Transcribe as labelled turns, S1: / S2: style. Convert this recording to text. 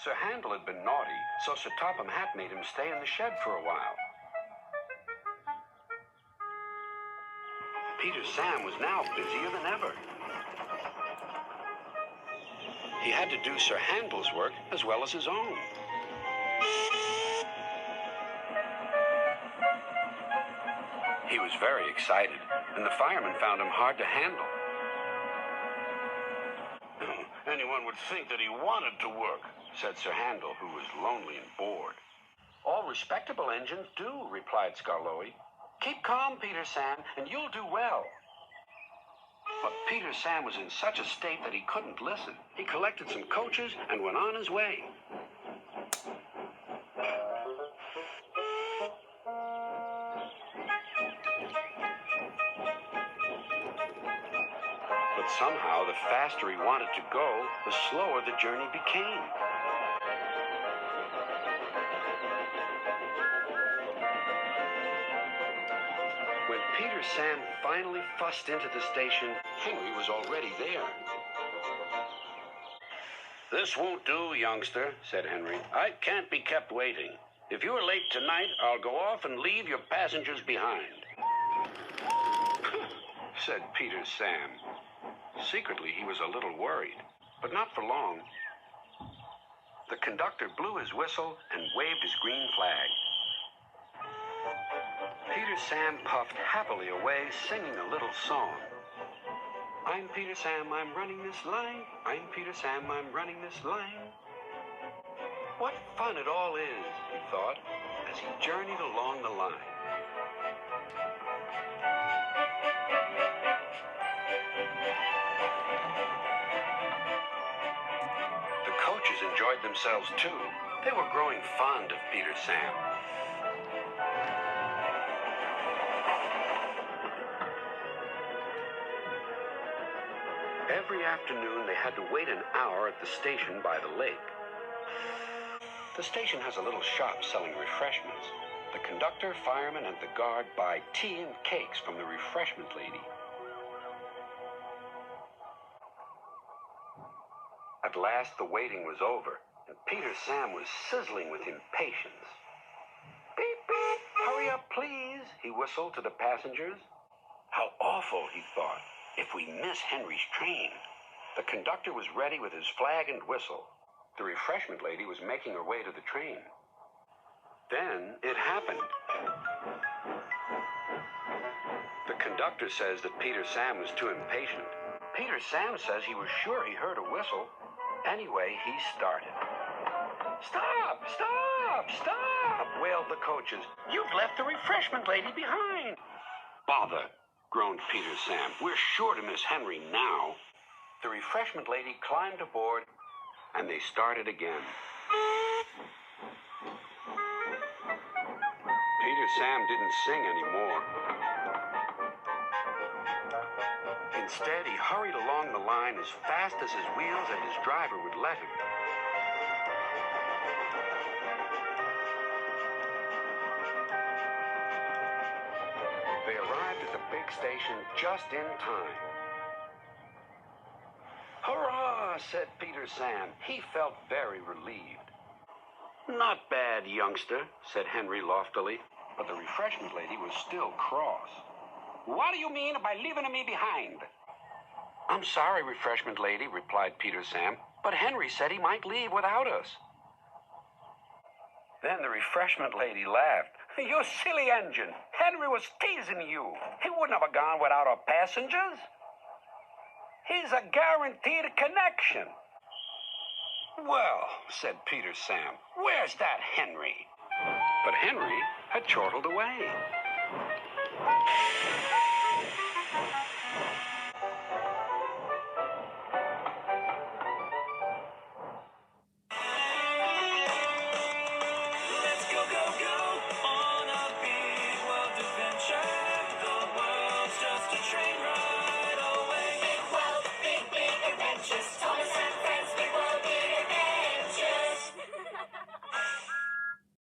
S1: Sir Handel had been naughty, so Sir Topham Hatt made him stay in the shed for a while. Peter Sam was now busier than ever. He had to do Sir Handel's work as well as his own. He was very excited, and the firemen found him hard to handle.
S2: Anyone would think that he wanted to work,
S1: said Sir Handel, who was lonely and bored. All respectable engines do, replied Skarloey. Keep calm, Peter Sam, and you'll do well. But Peter Sam was in such a state that he couldn't listen. He collected some coaches and went on his way. But somehow, the faster he wanted to go, the slower the journey became. When Peter Sam finally fussed into the station, Henry was already there.
S2: This won't do, youngster, said Henry. I can't be kept waiting. If you're late tonight, I'll go off and leave your passengers behind.
S1: said Peter Sam. Secretly, he was a little worried, but not for long. The conductor blew his whistle and waved his green flag. Peter Sam puffed happily away, singing a little song. I'm Peter Sam, I'm running this line. I'm Peter Sam, I'm running this line. What fun it all is, he thought, as he journeyed along the line. The coaches enjoyed themselves too. They were growing fond of Peter Sam. Every afternoon, they had to wait an hour at the station by the lake. The station has a little shop selling refreshments. The conductor, fireman, and the guard buy tea and cakes from the refreshment lady. At last, the waiting was over, and Peter Sam was sizzling with impatience. Beep, beep, hurry up, please, he whistled to the passengers. How awful, he thought, if we miss Henry's train. The conductor was ready with his flag and whistle. The refreshment lady was making her way to the train. Then it happened. The conductor says that Peter Sam was too impatient. Peter Sam says he was sure he heard a whistle. Anyway, he started. Stop! Stop! Stop! Wailed the coaches. You've left the refreshment lady behind. Bother, groaned Peter Sam. We're sure to miss Henry now. The refreshment lady climbed aboard, and they started again. Peter Sam didn't sing anymore. Instead, he hurried along the line as fast as his wheels and his driver would let him. They arrived at the big station just in time. Hurrah, said Peter Sam. He felt very relieved. Not bad, youngster, said Henry loftily, but the refreshment lady was still cross. What do you mean by leaving me behind? I'm sorry, refreshment lady, replied Peter Sam, but Henry said he might leave without us. Then the refreshment lady laughed. You silly engine! Henry was teasing you. He wouldn't have gone without our passengers. He's a guaranteed connection. Well, said Peter Sam, where's that Henry? But Henry had chortled away.